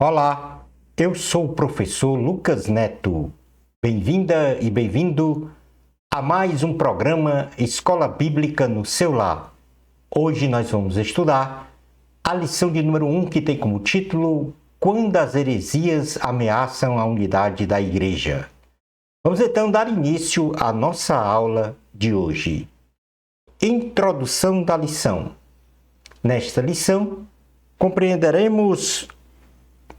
Olá, eu sou o professor Lucas Neto. Bem-vinda e bem-vindo a mais um programa Escola Bíblica no seu lar. Hoje nós vamos estudar a lição de número 1, que tem como título Quando as heresias ameaçam a unidade da Igreja. Vamos então dar início à nossa aula de hoje. Introdução da lição. Nesta lição, compreenderemos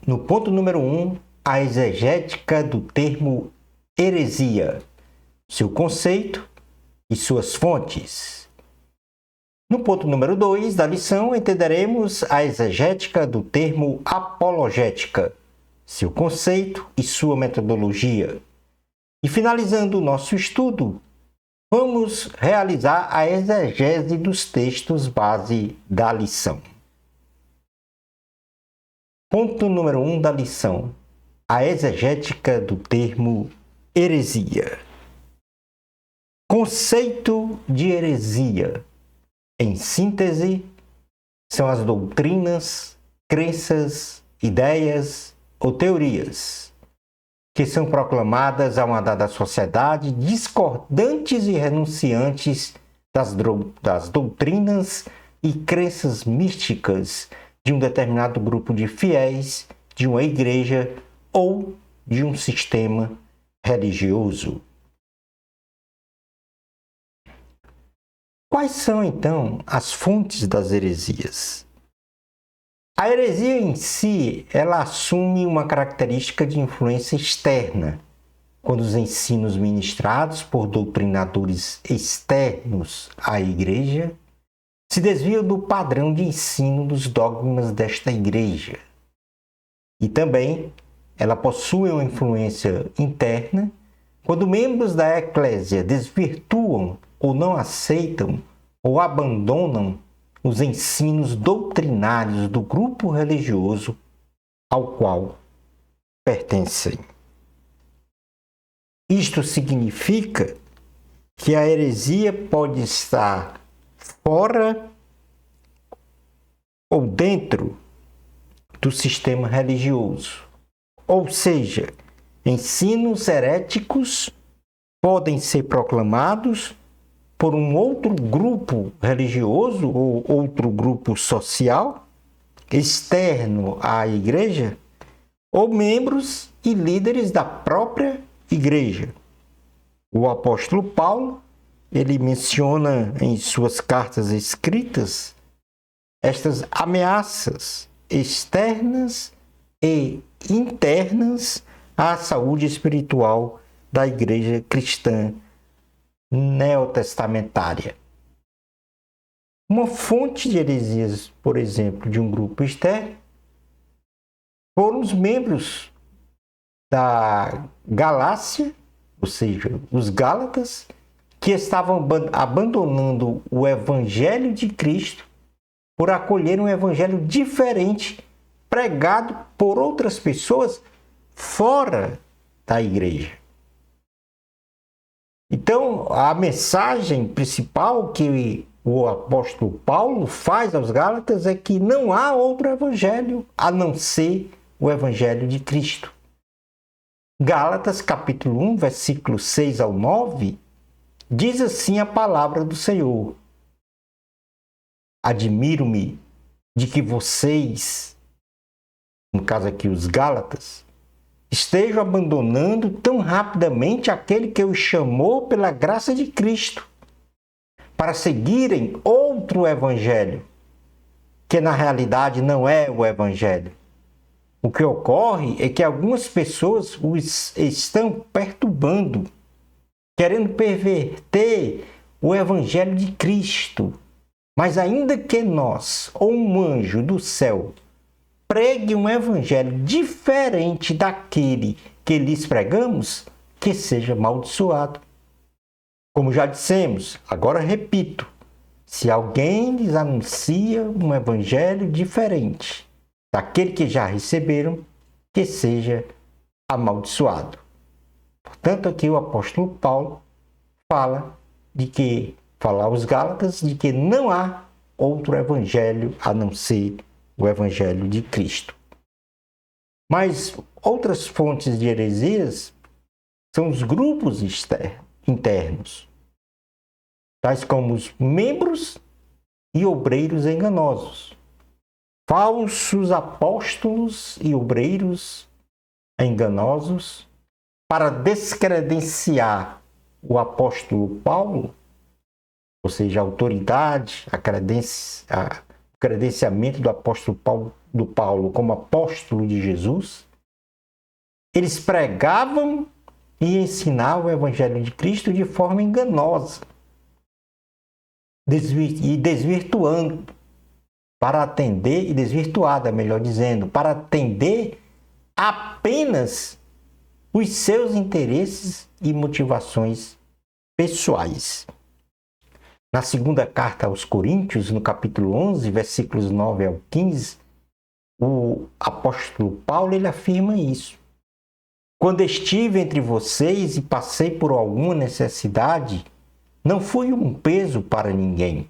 no ponto número 1, a exegética do termo heresia, seu conceito e suas fontes. No ponto número 2 da lição, entenderemos a exegética do termo apologética, seu conceito e sua metodologia. E finalizando o nosso estudo, vamos realizar a exegese dos textos base da lição. Ponto número 1 da lição: a exegética do termo heresia. Conceito de heresia, em síntese, são as doutrinas, crenças, ideias ou teorias que são proclamadas a uma dada sociedade discordantes e renunciantes das doutrinas e crenças místicas de um determinado grupo de fiéis, de uma igreja ou de um sistema religioso. Quais são, então, as fontes das heresias? A heresia em si, ela assume uma característica de influência externa, quando os ensinos ministrados por doutrinadores externos à igreja se desviam do padrão de ensino dos dogmas desta igreja. E também ela possui uma influência interna quando membros da eclésia desvirtuam ou não aceitam ou abandonam os ensinos doutrinários do grupo religioso ao qual pertencem. Isto significa que a heresia pode estar fora ou dentro do sistema religioso. Ou seja, ensinos heréticos podem ser proclamados por um outro grupo religioso ou outro grupo social externo à igreja, ou membros e líderes da própria igreja. O apóstolo Paulo, ele menciona em suas cartas escritas estas ameaças externas e internas à saúde espiritual da igreja cristã neotestamentária. Uma fonte de heresias, por exemplo, de um grupo externo, foram os membros da Galácia, ou seja, os Gálatas, que estavam abandonando o Evangelho de Cristo por acolher um evangelho diferente pregado por outras pessoas fora da igreja. Então, a mensagem principal que o apóstolo Paulo faz aos Gálatas é que não há outro evangelho a não ser o evangelho de Cristo. Gálatas, capítulo 1, versículos 6 ao 9, diz assim a palavra do Senhor: admiro-me de que vocês, no caso aqui os Gálatas, estejam abandonando tão rapidamente aquele que os chamou pela graça de Cristo, para seguirem outro evangelho, que na realidade não é o evangelho. O que ocorre é que algumas pessoas os estão perturbando, querendo perverter o evangelho de Cristo. Mas ainda que nós, ou um anjo do céu, pregue um evangelho diferente daquele que lhes pregamos, que seja amaldiçoado. Como já dissemos, agora repito, se alguém lhes anuncia um evangelho diferente daquele que já receberam, que seja amaldiçoado. Portanto, aqui o apóstolo Paulo fala aos Gálatas de que não há outro evangelho a não ser o evangelho de Cristo. Mas outras fontes de heresias são os grupos internos, tais como os membros e obreiros enganosos, falsos apóstolos e obreiros enganosos, para descredenciar o apóstolo Paulo, ou seja, a autoridade, o credenciamento do apóstolo Paulo como apóstolo de Jesus. Eles pregavam e ensinavam o evangelho de Cristo de forma enganosa, desvirtuando para atender, e desvirtuada, melhor dizendo, para atender apenas os seus interesses e motivações pessoais. Na segunda carta aos Coríntios, no capítulo 11, versículos 9 ao 15, o apóstolo Paulo ele afirma isso. Quando estive entre vocês e passei por alguma necessidade, não fui um peso para ninguém,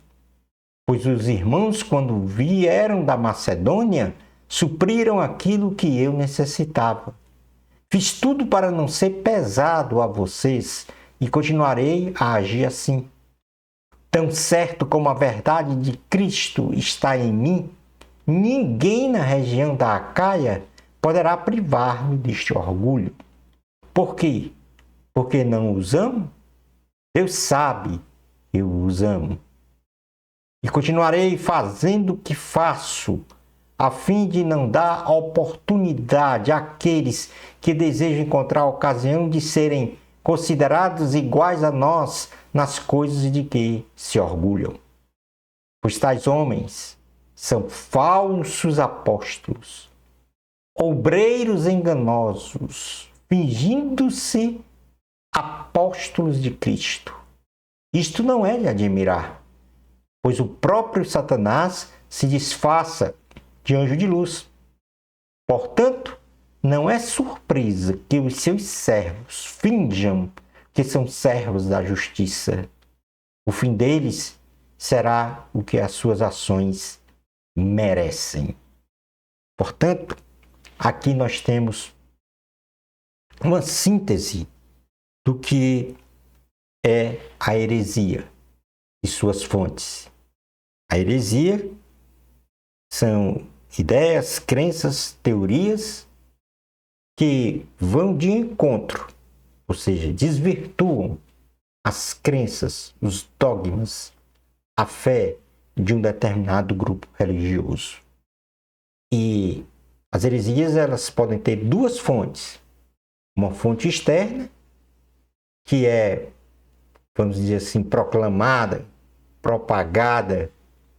pois os irmãos, quando vieram da Macedônia, supriram aquilo que eu necessitava. Fiz tudo para não ser pesado a vocês e continuarei a agir assim. Tão certo como a verdade de Cristo está em mim, ninguém na região da Acaia poderá privar-me deste orgulho. Por quê? Porque não os amo? Deus sabe que eu os amo. E continuarei fazendo o que faço, a fim de não dar oportunidade àqueles que desejam encontrar a ocasião de serem considerados iguais a nós nas coisas de que se orgulham. Pois tais homens são falsos apóstolos, obreiros enganosos, fingindo-se apóstolos de Cristo. Isto não é de admirar, pois o próprio Satanás se disfarça de anjo de luz. Portanto, não é surpresa que os seus servos finjam que são servos da justiça. O fim deles será o que as suas ações merecem. Portanto, aqui nós temos uma síntese do que é a heresia e suas fontes. A heresia são ideias, crenças, teorias que vão de encontro, ou seja, desvirtuam as crenças, os dogmas, a fé de um determinado grupo religioso. E as heresias elas podem ter duas fontes. Uma fonte externa, que é, vamos dizer assim, proclamada, propagada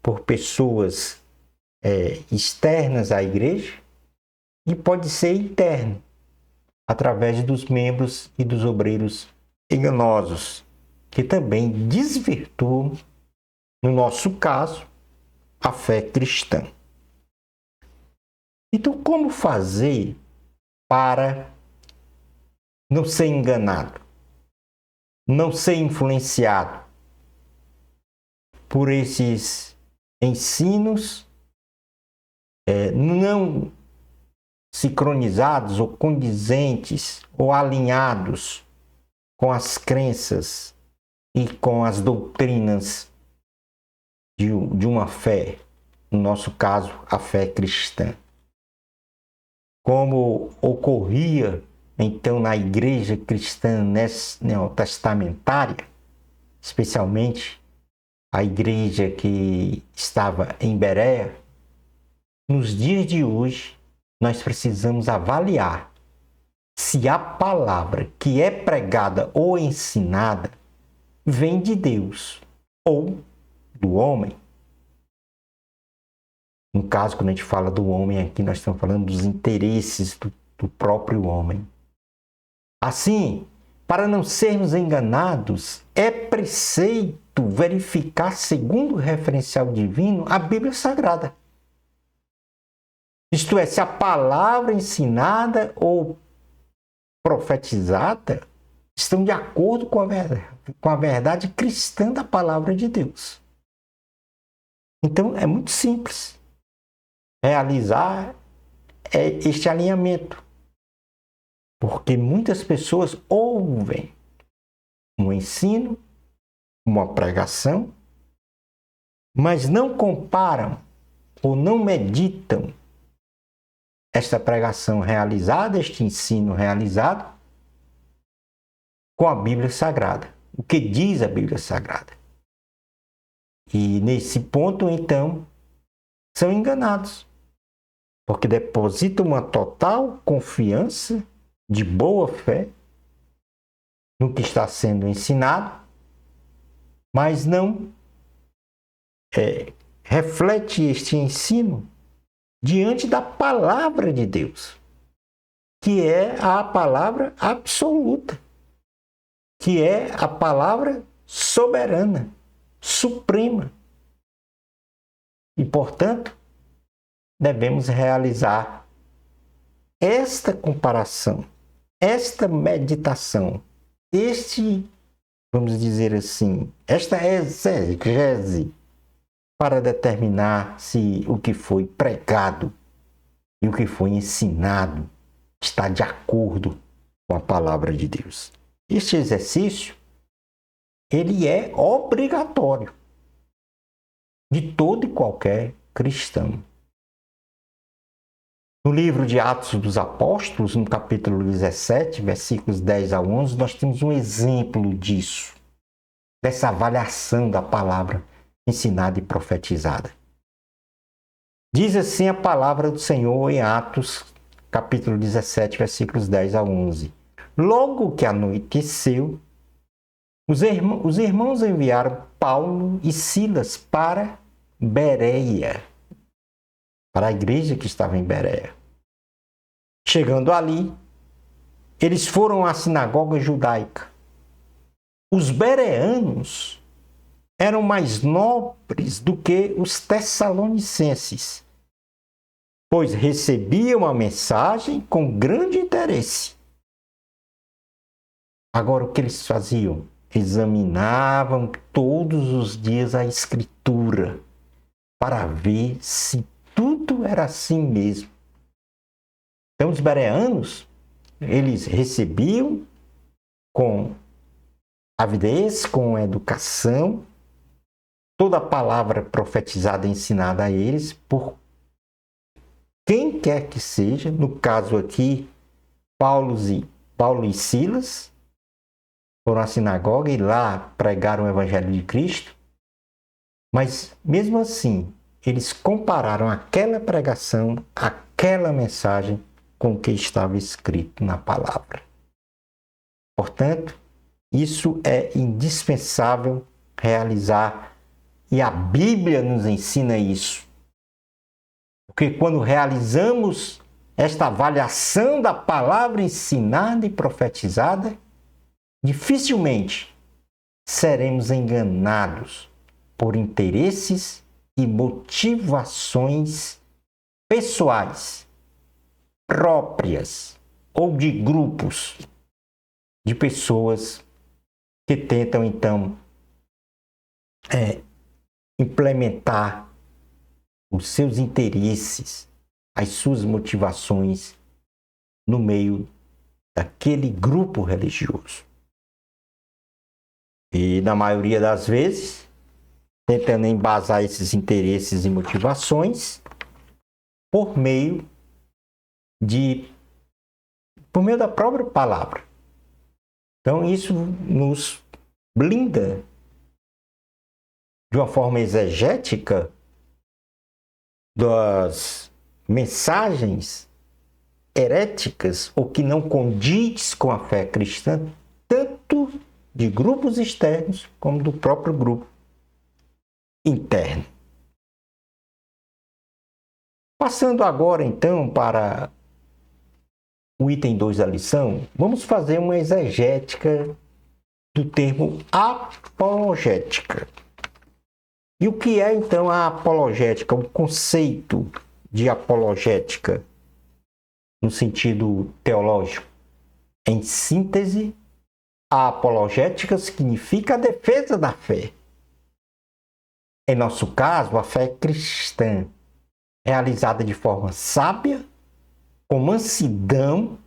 por pessoas externas à igreja, e pode ser interna, através dos membros e dos obreiros enganosos, que também desvirtuam, no nosso caso, a fé cristã. Então, como fazer para não ser enganado, não ser influenciado por esses ensinos não sincronizados ou condizentes ou alinhados com as crenças e com as doutrinas de uma fé, no nosso caso, a fé cristã. Como ocorria então na igreja cristã neotestamentária, especialmente a igreja que estava em Bereia, nos dias de hoje nós precisamos avaliar se a palavra que é pregada ou ensinada vem de Deus ou do homem. No caso, quando a gente fala do homem aqui, nós estamos falando dos interesses do próprio homem. Assim, para não sermos enganados, é preceito verificar, segundo o referencial divino, a Bíblia Sagrada. Isto é, se a palavra ensinada ou profetizada estão de acordo com a verdade cristã da palavra de Deus. Então, é muito simples realizar este alinhamento. Porque muitas pessoas ouvem um ensino, uma pregação, mas não comparam ou não meditam esta pregação realizada, este ensino realizado, com a Bíblia Sagrada. O que diz a Bíblia Sagrada? E nesse ponto, então, são enganados, porque depositam uma total confiança de boa fé no que está sendo ensinado, mas não reflete este ensino diante da palavra de Deus, que é a palavra absoluta, que é a palavra soberana, suprema. E, portanto, devemos realizar esta comparação, esta meditação, vamos dizer assim, esta exegese, para determinar se o que foi pregado e o que foi ensinado está de acordo com a palavra de Deus. Este exercício, ele é obrigatório de todo e qualquer cristão. No livro de Atos dos Apóstolos, no capítulo 17, versículos 10 a 11, nós temos um exemplo disso, dessa avaliação da palavra ensinada e profetizada. Diz assim a palavra do Senhor em Atos, capítulo 17, versículos 10 a 11. Logo que anoiteceu, os irmãos enviaram Paulo e Silas para Bereia, para a igreja que estava em Bereia. Chegando ali, eles foram à sinagoga judaica. Os bereanos eram mais nobres do que os tessalonicenses, pois recebiam a mensagem com grande interesse. Agora, o que eles faziam? Examinavam todos os dias a Escritura para ver se tudo era assim mesmo. Então, os bereanos, eles recebiam com avidez, com educação, toda a palavra profetizada e ensinada a eles por quem quer que seja, no caso aqui, Paulo e Silas, foram à sinagoga e lá pregaram o Evangelho de Cristo, mas mesmo assim, eles compararam aquela pregação, aquela mensagem com o que estava escrito na palavra. Portanto, isso é indispensável realizar e a Bíblia nos ensina isso. Porque quando realizamos esta avaliação da palavra ensinada e profetizada, dificilmente seremos enganados por interesses e motivações pessoais, próprias ou de grupos de pessoas que tentam, então, implementar os seus interesses, as suas motivações no meio daquele grupo religioso. E, na maioria das vezes, tentando embasar esses interesses e motivações por meio da própria palavra. Então, isso nos blinda de uma forma exegética das mensagens heréticas ou que não condiz com a fé cristã, tanto de grupos externos como do próprio grupo interno. Passando agora, então, para o item 2 da lição, vamos fazer uma exegética do termo apologética. E o que é, então, a apologética? O conceito de apologética no sentido teológico. Em síntese, a apologética significa a defesa da fé. Em nosso caso, a fé cristã, realizada de forma sábia com mansidão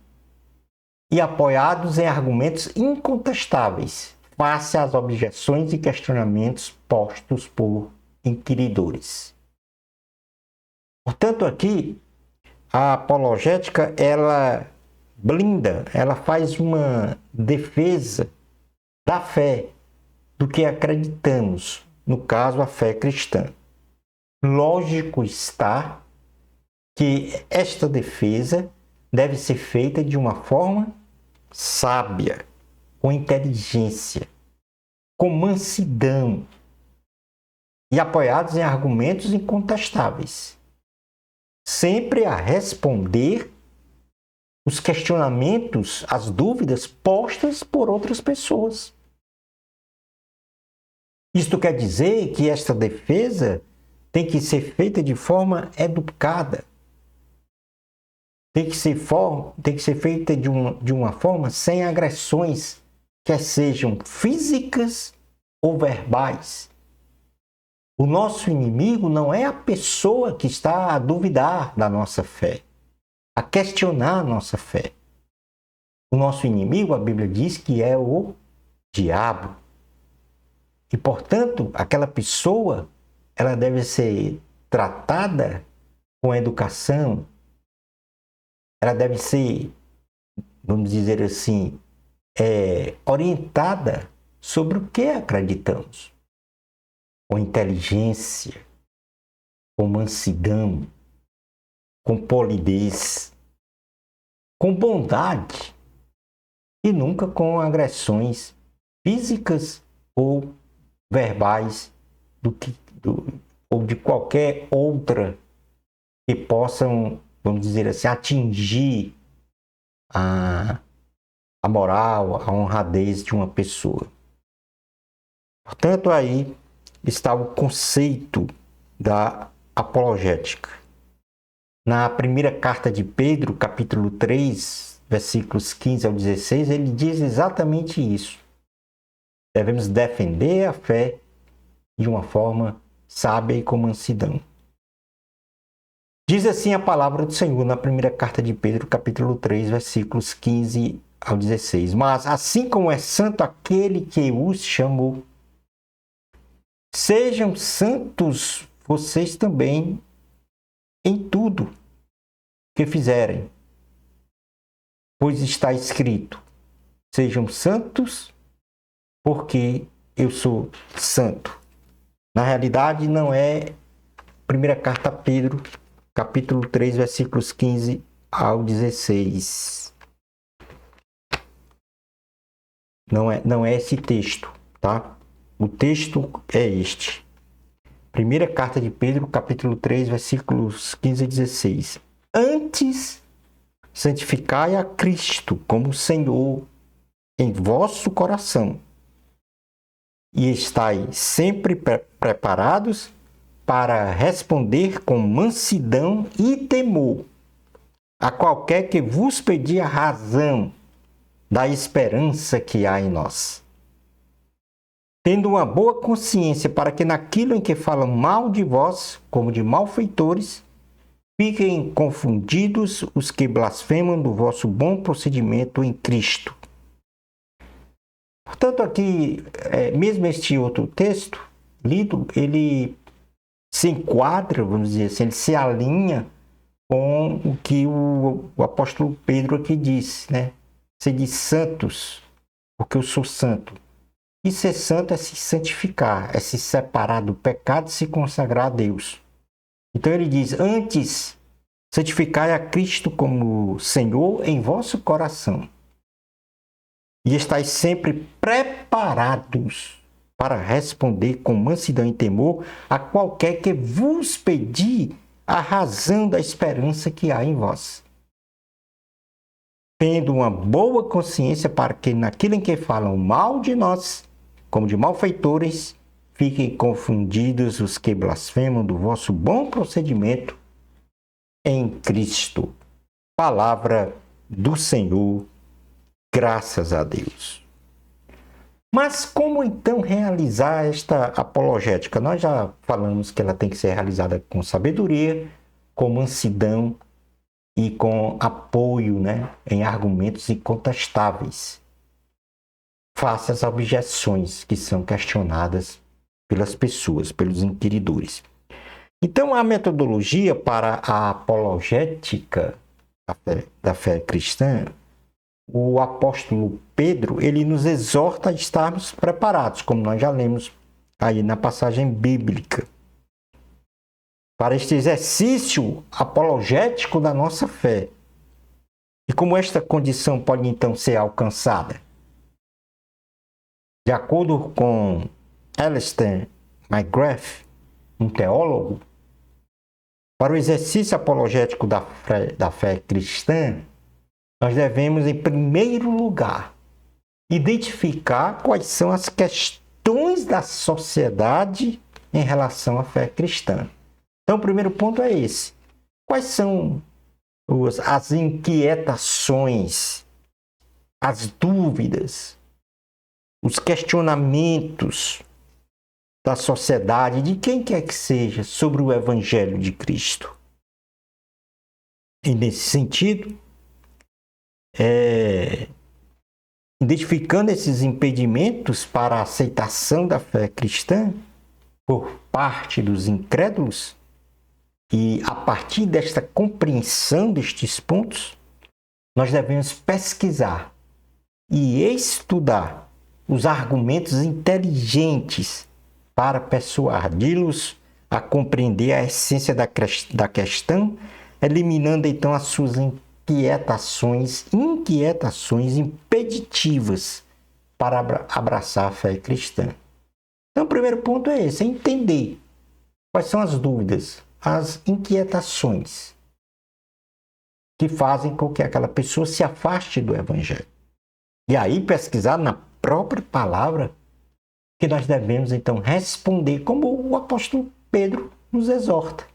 e apoiados em argumentos incontestáveis, face às objeções e questionamentos postos por inquiridores. Portanto, aqui, a apologética, ela blinda, ela faz uma defesa da fé, do que acreditamos, no caso, a fé cristã. Lógico está que esta defesa deve ser feita de uma forma sábia, com inteligência, com mansidão e apoiados em argumentos incontestáveis, sempre a responder os questionamentos, as dúvidas postas por outras pessoas. Isto quer dizer que esta defesa tem que ser feita de forma educada, tem que ser feita de uma forma sem agressões, quer sejam físicas ou verbais. O nosso inimigo não é a pessoa que está a duvidar da nossa fé, a questionar a nossa fé. O nosso inimigo, a Bíblia diz que é o diabo. E, portanto, aquela pessoa, ela deve ser tratada com educação, ela deve ser, vamos dizer assim, orientada sobre o que acreditamos, com inteligência, com mansidão, com polidez, com bondade e nunca com agressões físicas ou verbais ou de qualquer outra que possam, vamos dizer assim, atingir a moral, a honradez de uma pessoa. Portanto, aí está o conceito da apologética. Na primeira carta de Pedro, capítulo 3, versículos 15 ao 16, ele diz exatamente isso. Devemos defender a fé de uma forma sábia e com mansidão. Diz assim a palavra do Senhor na primeira carta de Pedro, capítulo 3, versículos 15 ao 16. Mas assim como é santo aquele que os chamou, sejam santos vocês também em tudo que fizerem, pois está escrito: sejam santos, porque eu sou santo. Na realidade, não é primeira carta a Pedro, capítulo 3, versículos 15 ao 16. Não é esse texto, tá? O texto é este. Primeira carta de Pedro, capítulo 3, versículos 15 a 16. Antes, santificai a Cristo como Senhor em vosso coração, e estai sempre preparados para responder com mansidão e temor a qualquer que vos pedir a razão da esperança que há em nós, tendo uma boa consciência, para que naquilo em que falam mal de vós, como de malfeitores, fiquem confundidos os que blasfemam do vosso bom procedimento em Cristo. Portanto, aqui, mesmo este outro texto lido, ele se enquadra, vamos dizer assim, ele se alinha com o que o apóstolo Pedro aqui disse, né? Sede santos, porque eu sou santo. E ser santo é se santificar, é se separar do pecado e se consagrar a Deus. Então ele diz: antes, santificai a Cristo como Senhor em vosso coração, e estais sempre preparados para responder com mansidão e temor a qualquer que vos pedir a razão da esperança que há em vós, tendo uma boa consciência, para que naquilo em que falam mal de nós, como de malfeitores, fiquem confundidos os que blasfemam do vosso bom procedimento em Cristo. Palavra do Senhor, graças a Deus. Mas como então realizar esta apologética? Nós já falamos que ela tem que ser realizada com sabedoria, com mansidão e com apoio, né, em argumentos incontestáveis, face às objeções que são questionadas pelas pessoas, pelos inquiridores. Então, a metodologia para a apologética da fé cristã, o apóstolo Pedro, ele nos exorta a estarmos preparados, como nós já lemos aí na passagem bíblica, para este exercício apologético da nossa fé. E como esta condição pode então ser alcançada? De acordo com Alistair McGrath, um teólogo, para o exercício apologético da fé cristã, nós devemos, em primeiro lugar, identificar quais são as questões da sociedade em relação à fé cristã. Então, o primeiro ponto é esse. Quais são as inquietações, as dúvidas, os questionamentos da sociedade, de quem quer que seja, sobre o Evangelho de Cristo? E nesse sentido, identificando esses impedimentos para a aceitação da fé cristã por parte dos incrédulos, e a partir desta compreensão destes pontos, nós devemos pesquisar e estudar os argumentos inteligentes para persuadi-los a compreender a essência da questão, eliminando então as suas inquietações impeditivas para abraçar a fé cristã. Então, o primeiro ponto é esse, é entender quais são as dúvidas, as inquietações que fazem com que aquela pessoa se afaste do Evangelho. E aí pesquisar na própria palavra que nós devemos então responder, como o apóstolo Pedro nos exorta.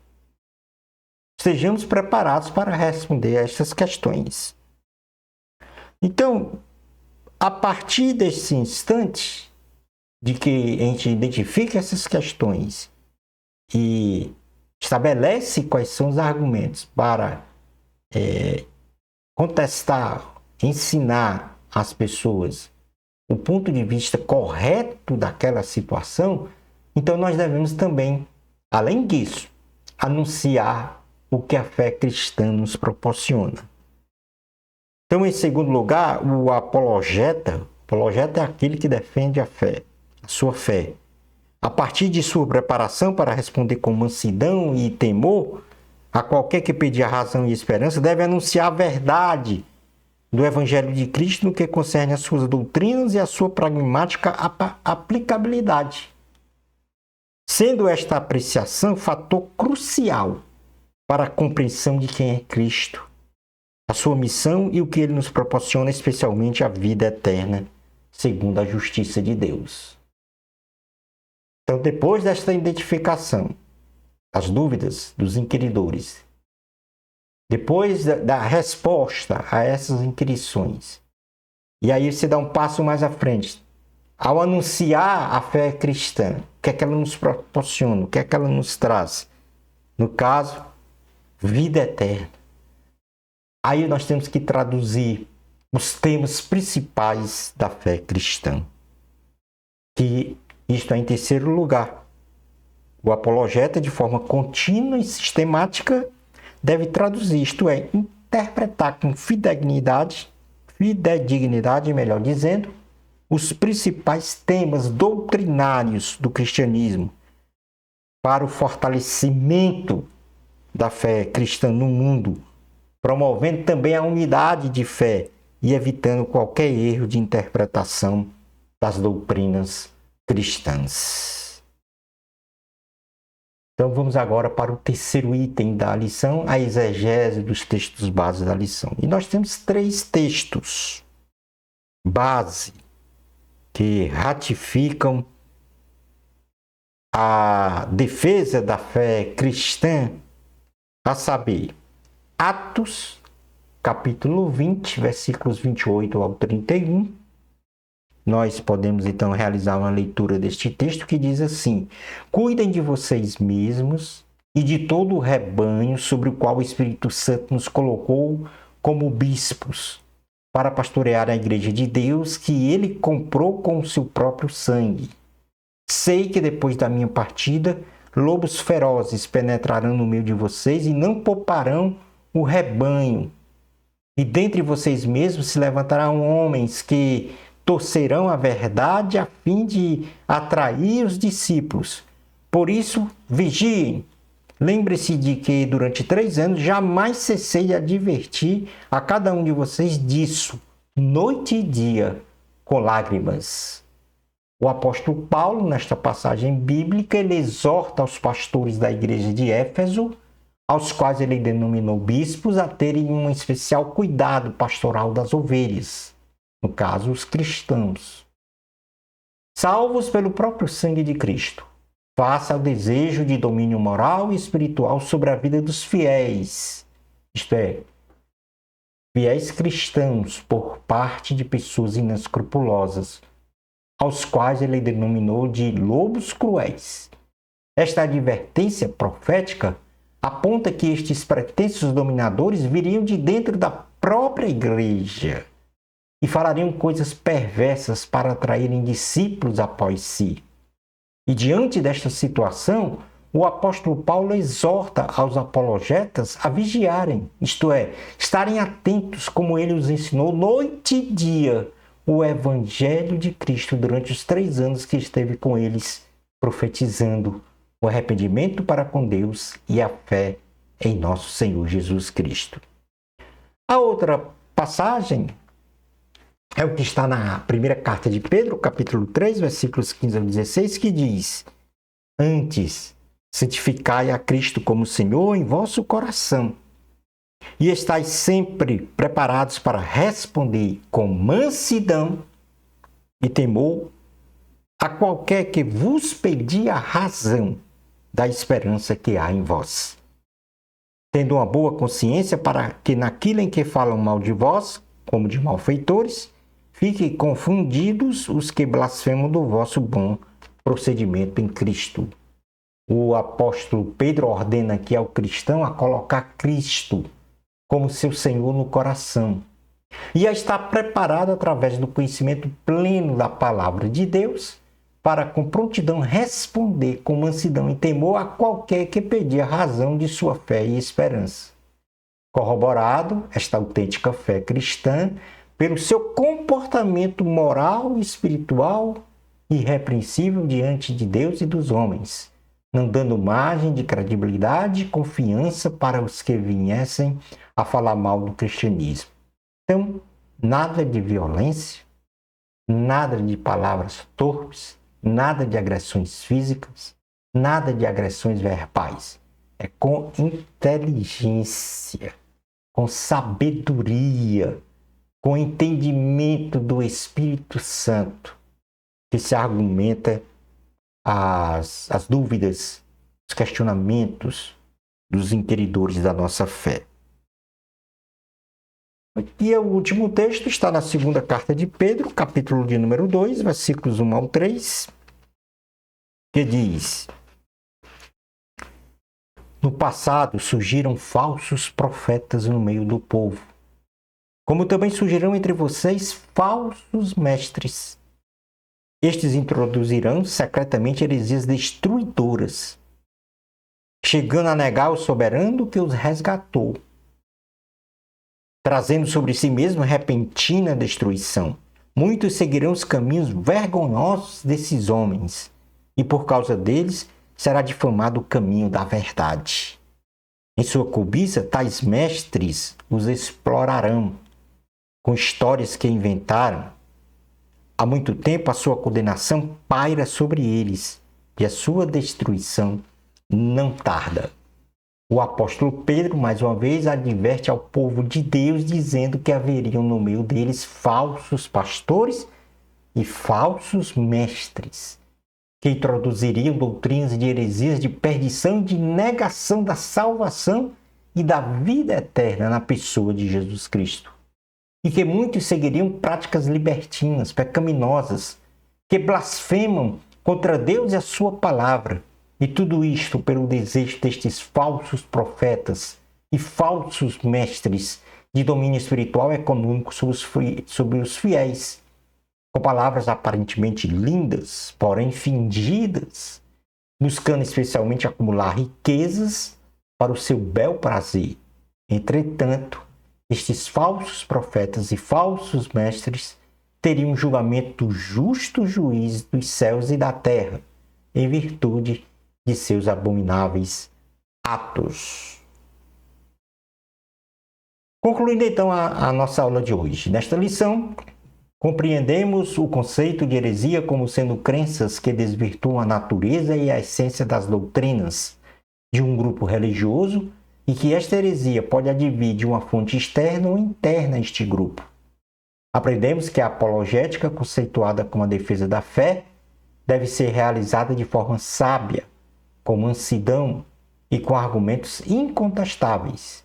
Estejamos preparados para responder a estas questões. Então, a partir desse instante de que a gente identifica essas questões e estabelece quais são os argumentos para contestar, ensinar às pessoas o ponto de vista correto daquela situação, então nós devemos também, além disso, anunciar o que a fé cristã nos proporciona. Então, em segundo lugar, o apologeta é aquele que defende a fé, a sua fé. A partir de sua preparação para responder com mansidão e temor a qualquer que pedir a razão e esperança, deve anunciar a verdade do Evangelho de Cristo no que concerne às suas doutrinas e à sua pragmática aplicabilidade, sendo esta apreciação fator crucial para a compreensão de quem é Cristo, a sua missão e o que ele nos proporciona, especialmente a vida eterna, segundo a justiça de Deus. Então, depois desta identificação das dúvidas dos inquiridores, depois da resposta a essas inquirições, e aí você dá um passo mais à frente, ao anunciar a fé cristã, o que é que ela nos proporciona, o que é que ela nos traz? No caso, vida eterna. Aí nós temos que traduzir os temas principais da fé cristã. Que isto é em terceiro lugar. O apologeta, de forma contínua e sistemática, deve traduzir, isto é, interpretar com fidedignidade, melhor dizendo, os principais temas doutrinários do cristianismo para o fortalecimento da fé cristã no mundo, promovendo também a unidade de fé e evitando qualquer erro de interpretação das doutrinas cristãs. Então vamos agora para o terceiro item da lição, a exegese dos textos base da lição. E nós temos 3 textos base que ratificam a defesa da fé cristã, a saber, Atos, capítulo 20, versículos 28 ao 31. Nós podemos então realizar uma leitura deste texto que diz assim: cuidem de vocês mesmos e de todo o rebanho sobre o qual o Espírito Santo nos colocou como bispos, para pastorear a igreja de Deus que ele comprou com o seu próprio sangue. Sei que depois da minha partida, lobos ferozes penetrarão no meio de vocês e não pouparão o rebanho. E dentre vocês mesmos se levantarão homens que torcerão a verdade a fim de atrair os discípulos. Por isso, vigiem. Lembre-se de que durante 3 anos jamais cessei de advertir a cada um de vocês disso, noite e dia, com lágrimas. O apóstolo Paulo, nesta passagem bíblica, ele exorta os pastores da igreja de Éfeso, aos quais ele denominou bispos, a terem um especial cuidado pastoral das ovelhas, no caso, os cristãos. Salvos pelo próprio sangue de Cristo, faça o desejo de domínio moral e espiritual sobre a vida dos fiéis, isto é, fiéis cristãos por parte de pessoas inescrupulosas, aos quais ele denominou de lobos cruéis. Esta advertência profética aponta que estes pretensos dominadores viriam de dentro da própria igreja e falariam coisas perversas para atraírem discípulos após si. E diante desta situação, o apóstolo Paulo exorta aos apologetas a vigiarem, isto é, estarem atentos como ele os ensinou noite e dia o evangelho de Cristo durante os 3 anos que esteve com eles, profetizando o arrependimento para com Deus e a fé em nosso Senhor Jesus Cristo. A outra passagem é o que está na primeira carta de Pedro, capítulo 3, versículos 15 a 16, que diz: Antes, santificai a Cristo como Senhor em vosso coração, e estais sempre preparados para responder com mansidão e temor a qualquer que vos pedir a razão da esperança que há em vós. Tendo uma boa consciência para que naquilo em que falam mal de vós, como de malfeitores, fiquem confundidos os que blasfemam do vosso bom procedimento em Cristo. O apóstolo Pedro ordena aqui ao cristão a colocar Cristo como seu Senhor no coração e a estar preparado através do conhecimento pleno da palavra de Deus para com prontidão responder com mansidão e temor a qualquer que pedir a razão de sua fé e esperança. Corroborado esta autêntica fé cristã pelo seu comportamento moral e espiritual irrepreensível diante de Deus e dos homens, não dando margem de credibilidade e confiança para os que viessem a falar mal do cristianismo. Então, nada de violência, nada de palavras torpes, nada de agressões físicas, nada de agressões verbais. É com inteligência, com sabedoria, com entendimento do Espírito Santo, que se argumenta as dúvidas, os questionamentos dos inquiridores da nossa fé. E o último texto está na segunda carta de Pedro, capítulo de número 2, versículos 1 ao 3, que diz: No passado surgiram falsos profetas no meio do povo, como também surgirão entre vocês falsos mestres. Estes introduzirão secretamente heresias destruidoras, chegando a negar o soberano que os resgatou, trazendo sobre si mesmo repentina destruição. Muitos seguirão os caminhos vergonhosos desses homens, e por causa deles será difamado o caminho da verdade. Em sua cobiça, tais mestres os explorarão, com histórias que inventaram. Há muito tempo a sua condenação paira sobre eles, e a sua destruição não tarda. O apóstolo Pedro, mais uma vez, adverte ao povo de Deus, dizendo que haveriam no meio deles falsos pastores e falsos mestres, que introduziriam doutrinas de heresias de perdição e de negação da salvação e da vida eterna na pessoa de Jesus Cristo. E que muitos seguiriam práticas libertinas, pecaminosas, que blasfemam contra Deus e a sua palavra, E tudo isto pelo desejo destes falsos profetas e falsos mestres de domínio espiritual e econômico sobre os fiéis, com palavras aparentemente lindas, porém fingidas, buscando especialmente acumular riquezas para o seu bel prazer. Entretanto, estes falsos profetas e falsos mestres teriam um julgamento do justo juiz dos céus e da terra, em virtude de seus abomináveis atos. Concluindo então a nossa aula de hoje. Nesta lição, compreendemos o conceito de heresia como sendo crenças que desvirtuam a natureza e a essência das doutrinas de um grupo religioso e que esta heresia pode advir de uma fonte externa ou interna a este grupo. Aprendemos que a apologética, conceituada como a defesa da fé, deve ser realizada de forma sábia, com mansidão e com argumentos incontestáveis,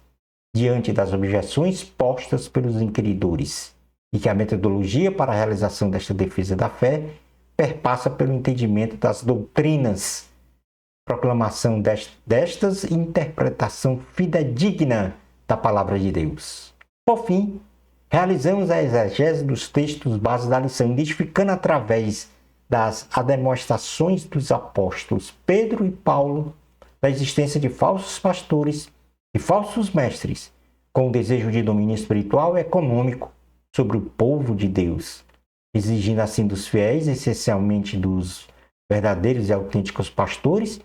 diante das objeções postas pelos inquiridores, e que a metodologia para a realização desta defesa da fé perpassa pelo entendimento das doutrinas, proclamação destas e interpretação fidedigna da palavra de Deus. Por fim, realizamos a exegese dos textos base da lição, identificando através das demonstrações dos apóstolos Pedro e Paulo da existência de falsos pastores e falsos mestres, com o desejo de domínio espiritual e econômico sobre o povo de Deus, exigindo assim dos fiéis, essencialmente dos verdadeiros e autênticos pastores,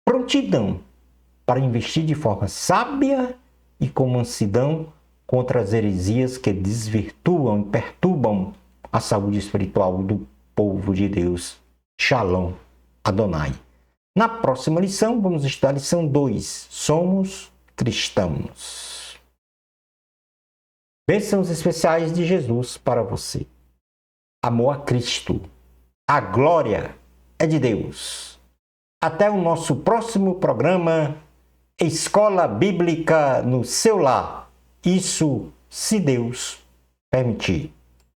prontidão para investir de forma sábia e com mansidão contra as heresias que desvirtuam e perturbam a saúde espiritual do povo de Deus. Shalom Adonai. Na próxima lição, vamos estudar a lição 2. Somos cristãos. Bênçãos especiais de Jesus para você. Amor a Cristo. A glória é de Deus. Até o nosso próximo programa, Escola Bíblica no seu lar. Isso, se Deus permitir.